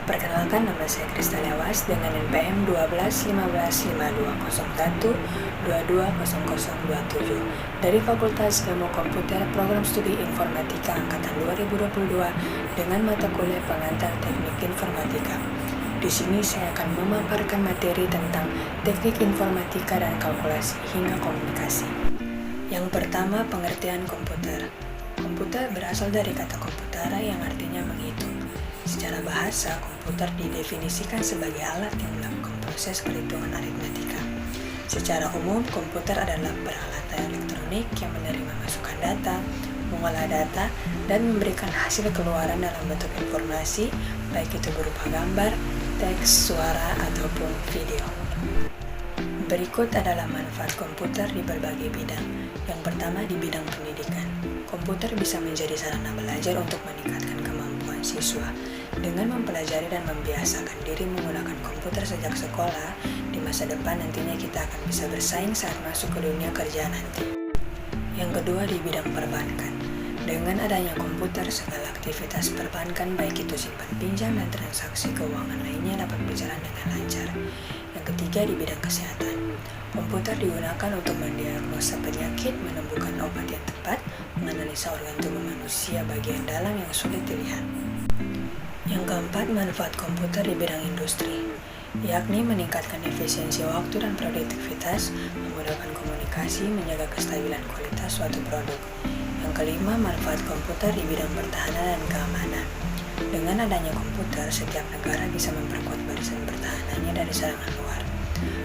Perkenalkan, nama saya Krista Lewas dengan NPM 121551220027 dari Fakultas Ilmu Komputer Program Studi Informatika Angkatan 2022 dengan mata kuliah pengantar Teknik Informatika. Di sini saya akan memaparkan materi tentang teknik informatika dan kalkulasi hingga komunikasi. Yang pertama, pengertian komputer. Komputer berasal dari kata computare yang artinya menghitung. Secara bahasa, komputer didefinisikan sebagai alat yang melakukan proses perhitungan aritmetika. Secara umum, komputer adalah peralatan elektronik yang menerima masukan data, mengolah data, dan memberikan hasil keluaran dalam bentuk informasi, baik itu berupa gambar, teks, suara, ataupun video. Berikut adalah manfaat komputer di berbagai bidang. Yang pertama, di bidang pendidikan. Komputer bisa menjadi sarana belajar untuk meningkatkan kemampuan siswa. Dengan mempelajari dan membiasakan diri menggunakan komputer sejak sekolah, di masa depan nantinya kita akan bisa bersaing saat masuk ke dunia kerja nanti. Yang kedua, di bidang perbankan. Dengan adanya komputer, segala aktivitas perbankan baik itu simpan pinjam dan transaksi keuangan lainnya dapat berjalan dengan lancar. Yang ketiga, di bidang kesehatan. Komputer digunakan untuk mendiagnosa penyakit, menemukan obat yang tepat, menganalisa organ tubuh manusia bagian dalam yang sulit dilihat. Yang keempat, manfaat komputer di bidang industri, yakni meningkatkan efisiensi waktu dan produktivitas, memudahkan komunikasi, menjaga kestabilan kualitas suatu produk. Yang kelima, manfaat komputer di bidang pertahanan dan keamanan. Dengan adanya komputer, setiap negara bisa memperkuat barisan pertahanannya dari serangan luar.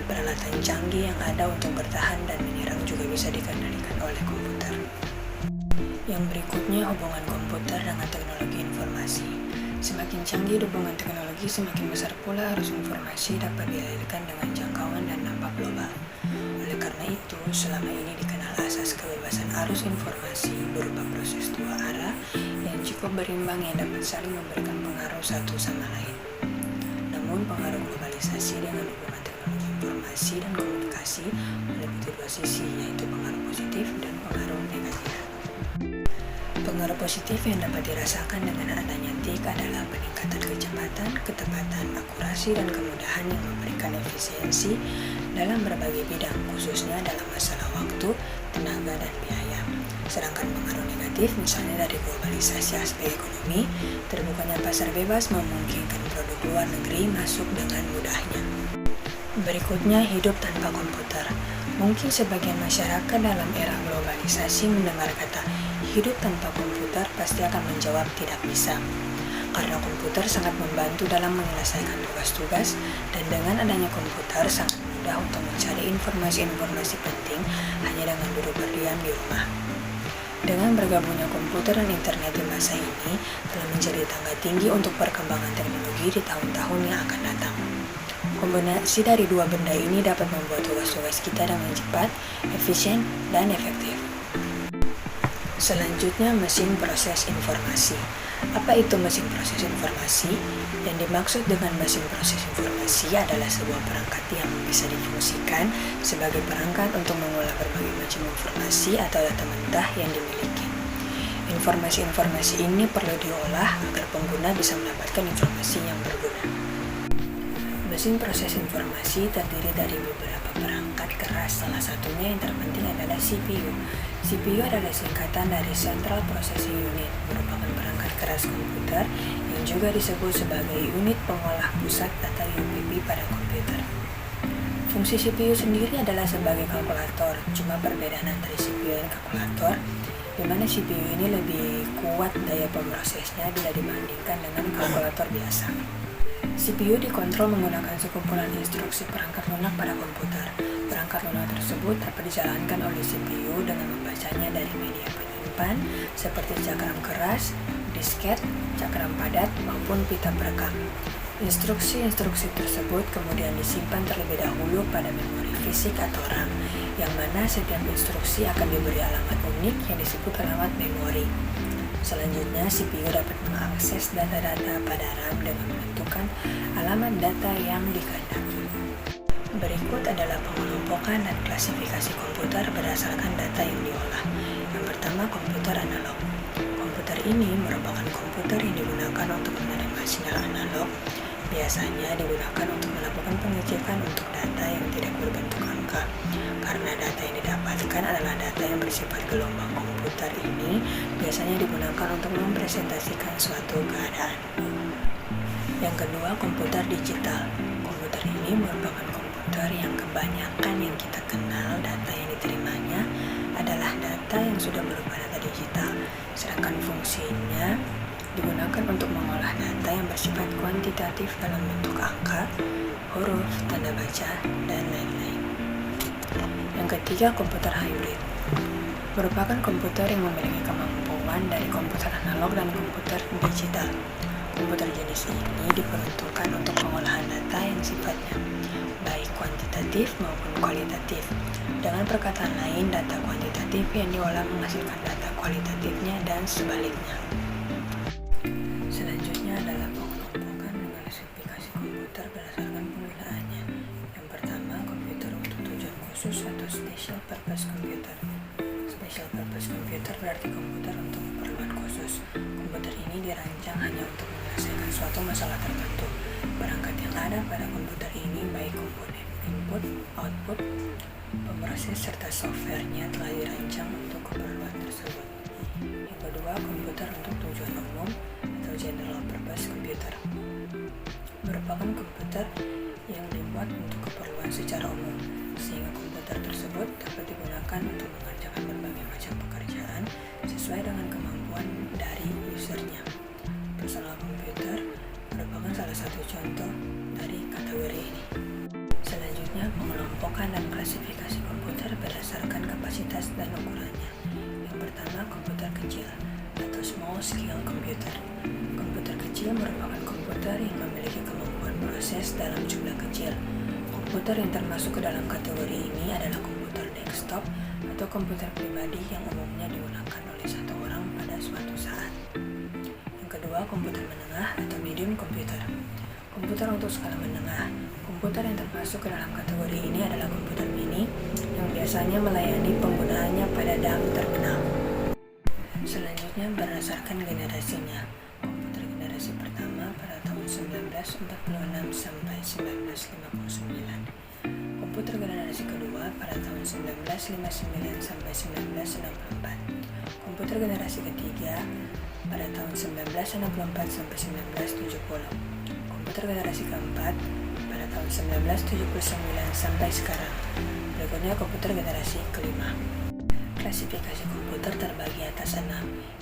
Peralatan canggih yang ada untuk bertahan dan menyerang juga bisa dikendalikan oleh komputer. Yang berikutnya, hubungan komputer dengan teknologi informasi. Semakin canggih hubungan teknologi, semakin besar pula arus informasi dapat dialirkan dengan jangkauan dan dampak global. Oleh karena itu, selama ini dikenal asas kebebasan arus informasi berupa proses dua arah yang cukup berimbang yang dapat saling memberikan pengaruh satu sama lain. Namun, pengaruh globalisasi dengan hubungan teknologi informasi dan komunikasi meliputi dua sisi, yaitu pengaruh positif dan pengaruh negatif. Pengaruh positif yang dapat dirasakan dengan adanya TIK adalah peningkatan kecepatan, ketepatan, akurasi, dan kemudahan yang memberikan efisiensi dalam berbagai bidang, khususnya dalam masalah waktu, tenaga, dan biaya. Sedangkan pengaruh negatif, misalnya dari globalisasi aspek ekonomi, terbukanya pasar bebas memungkinkan produk luar negeri masuk dengan mudahnya. Berikutnya, hidup tanpa komputer. Mungkin sebagian masyarakat dalam era globalisasi mendengar kata hidup tanpa komputer pasti akan menjawab tidak bisa. Karena komputer sangat membantu dalam menyelesaikan tugas-tugas dan dengan adanya komputer sangat mudah untuk mencari informasi-informasi penting hanya dengan duduk berdiam di rumah. Dengan bergabungnya komputer dan internet di masa ini telah menjadi tangga tinggi untuk perkembangan teknologi di tahun-tahun yang akan datang. Kombinasi dari dua benda ini dapat membuat tugas-tugas kita dengan cepat, efisien, dan efektif. Selanjutnya, mesin proses informasi. Apa itu mesin proses informasi? Yang dimaksud dengan mesin proses informasi adalah sebuah perangkat yang bisa difungsikan sebagai perangkat untuk mengolah berbagai macam informasi atau data mentah yang dimiliki. Informasi-informasi ini perlu diolah agar pengguna bisa mendapatkan informasi yang berguna. Mesin proses informasi terdiri dari beberapa perangkat keras, salah satunya yang terpenting adalah CPU. CPU adalah singkatan dari Central Processing Unit, merupakan perangkat keras komputer yang juga disebut sebagai unit pengolah pusat data UPP pada komputer. Fungsi CPU sendiri adalah sebagai kalkulator, cuma perbedaan antara CPU dan kalkulator, di mana CPU ini lebih kuat daya pemrosesnya bila dibandingkan dengan kalkulator biasa. CPU dikontrol menggunakan sekumpulan instruksi perangkat lunak pada komputer. Perangkat lunak tersebut dapat dijalankan oleh CPU dengan membacanya dari media penyimpan seperti cakram keras, disket, cakram padat, maupun pita perekam. Instruksi-instruksi tersebut kemudian disimpan terlebih dahulu pada memori fisik atau RAM, yang mana setiap instruksi akan diberi alamat unik yang disebut alamat memori. Selanjutnya, CPU dapat mengakses data-data pada RAM dengan menentukan alamat data yang dikehendaki. Berikut adalah pengelompokan dan klasifikasi komputer berdasarkan data yang diolah. Yang pertama, komputer analog. Komputer ini merupakan komputer yang digunakan untuk menerima sinyal analog biasanya digunakan untuk melakukan pengecekan untuk data yang tidak berbentuk angka. Karena data yang didapatkan adalah data yang bersifat gelombang, komputer ini biasanya digunakan untuk mempresentasikan suatu keadaan. Yang kedua, komputer digital. Komputer ini merupakan komputer yang kebanyakan yang kita kenal data yang diterimanya adalah data yang sudah berupa data digital, sedangkan fungsinya digunakan untuk mengolah data yang bersifat kuantitatif dalam bentuk angka, huruf, tanda baca, dan lain-lain. Yang ketiga, komputer hybrid merupakan komputer yang memiliki kemampuan dari komputer analog dan komputer digital. Komputer jenis ini diperuntukkan untuk pengolahan data yang sifatnya baik kuantitatif maupun kualitatif. Dengan perkataan lain, data kuantitatif yang diolah menghasilkan data kualitatifnya dan sebaliknya. Selanjutnya adalah pengelompokan dan klasifikasi komputer berdasarkan penggunaannya. Yang pertama, komputer untuk tujuan khusus atau special purpose computer. Special purpose computer berarti komputer untuk keperluan khusus. Komputer ini dirancang hanya untuk menyelesaikan suatu masalah tertentu. Perangkat yang ada pada komputer ini baik komponen input, output, pemroses serta softwarenya telah dirancang untuk keperluan tersebut. Yang kedua, komputer untuk tujuan umum atau general purpose computer merupakan komputer yang dibuat untuk keperluan secara umum, sehingga komputer tersebut dapat digunakan untuk mengerjakan berbagai macam pekerjaan sesuai dengan kemampuan dari usernya. Personal computer merupakan salah satu contoh dari kategori ini. Selanjutnya, pengelompokan dan klasifikasi komputer berdasarkan kapasitas dan ukurannya. Yang pertama, komputer kecil atau small scale computer. Komputer kecil merupakan komputer yang memiliki kemampuan proses dalam jumlah kecil. Komputer yang termasuk ke dalam kategori ini adalah komputer desktop atau komputer pribadi yang umumnya digunakan oleh satu orang pada suatu saat. Yang kedua, komputer menengah atau medium computer. Komputer untuk skala menengah. Komputer yang termasuk ke dalam kategori ini adalah komputer mini yang biasanya melayani penggunaannya pada dam terminal. Selanjutnya, berdasarkan generasinya. Komputer generasi pertama pada tahun 1946 sampai 1959. Komputer generasi kedua pada tahun 1959 sampai 1964. Komputer generasi ketiga pada tahun 1964 sampai 1970. Komputer generasi keempat pada tahun 1979 sampai sekarang. Berikutnya komputer generasi kelima. Klasifikasi komputer terbagi atas 6.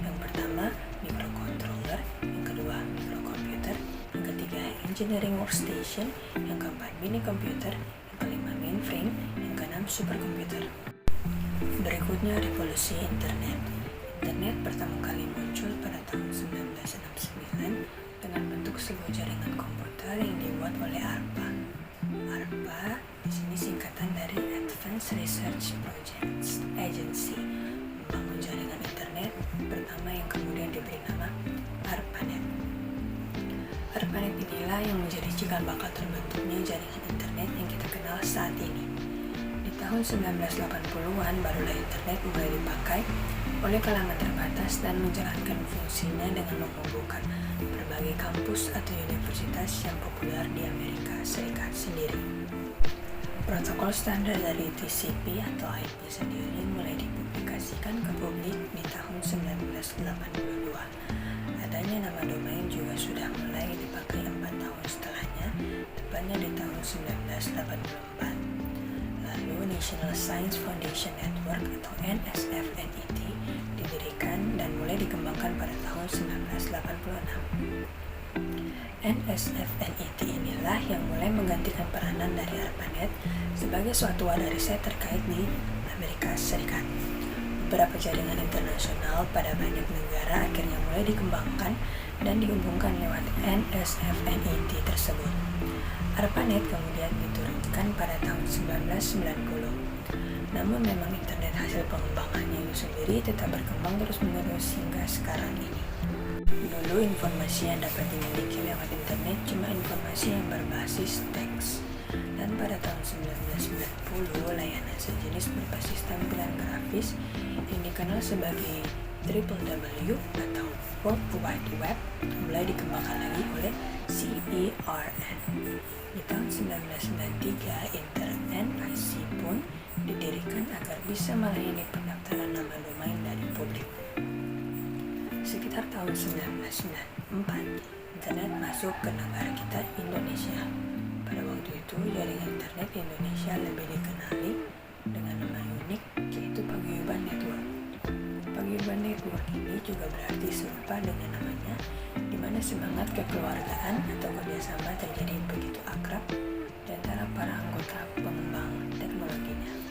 Yang pertama, microcontroller. Yang kedua, microcomputer. Yang ketiga, engineering workstation. Yang keempat, mini computer. Yang kelima, mainframe. Yang keenam, superkomputer. Berikutnya, revolusi internet. Internet pertama kali muncul pada tahun 1969 dengan bentuk sebuah jaringan komputer yang dibuat oleh ARPA. ARPA di sini singkatan dari Advanced Research Projects Agency, membangun jaringan internet pertama yang kemudian diberi nama ARPANET. ARPANET inilah yang menjadi cikal bakal terbentuknya jaringan internet yang kita kenal saat ini. Di tahun 1980-an barulah internet mulai dipakai oleh kalangan terbatas dan menjalankan fungsinya dengan menghubungkan berbagai kampus atau universitas yang populer di Amerika Serikat sendiri. Protokol standar dari TCP atau IP sendiri mulai dipublikasikan ke publik di tahun 1982. Adanya nama domain juga sudah mulai dipakai 4 tahun setelahnya, tepatnya di tahun 1984. Lalu National Science Foundation Network atau NSF/NET didirikan dan mulai dikembangkan pada tahun 1986. NSF/NET inilah yang mulai menggantikan peranan dari ARPANET sebagai suatu wadah riset terkait di Amerika Serikat. Beberapa jaringan internasional pada banyak negara akhirnya mulai dikembangkan dan dihubungkan lewat NSF/NET tersebut. ARPANET kemudian diturunkan pada tahun 1990. Namun memang internet hasil pengembangannya itu sendiri tetap berkembang terus-menerus hingga sekarang ini. Dulu informasi yang dapat dimiliki lewat internet cuma informasi yang berbasis teks. Dan pada tahun 1990, layanan sejenis berbasis tampilan grafis yang dikenal sebagai WWW atau World Wide Web mulai dikembangkan lagi oleh C. CERN. Di tahun 1993, Internet IC pun didirikan agar bisa melayani pendaftaran nama domain dari publik. Sekitar tahun 1994, internet masuk ke negara kita, Indonesia. Pada waktu itu, jaringan internet Indonesia lebih dikenali dengan nama unik, yaitu Paguyuban Network. Paguyuban Network ini juga berarti serupa dengan namanya, di mana semangat kekeluargaan atau kerjasama terjadi begitu akrab di antara para anggota pengembang teknologinya.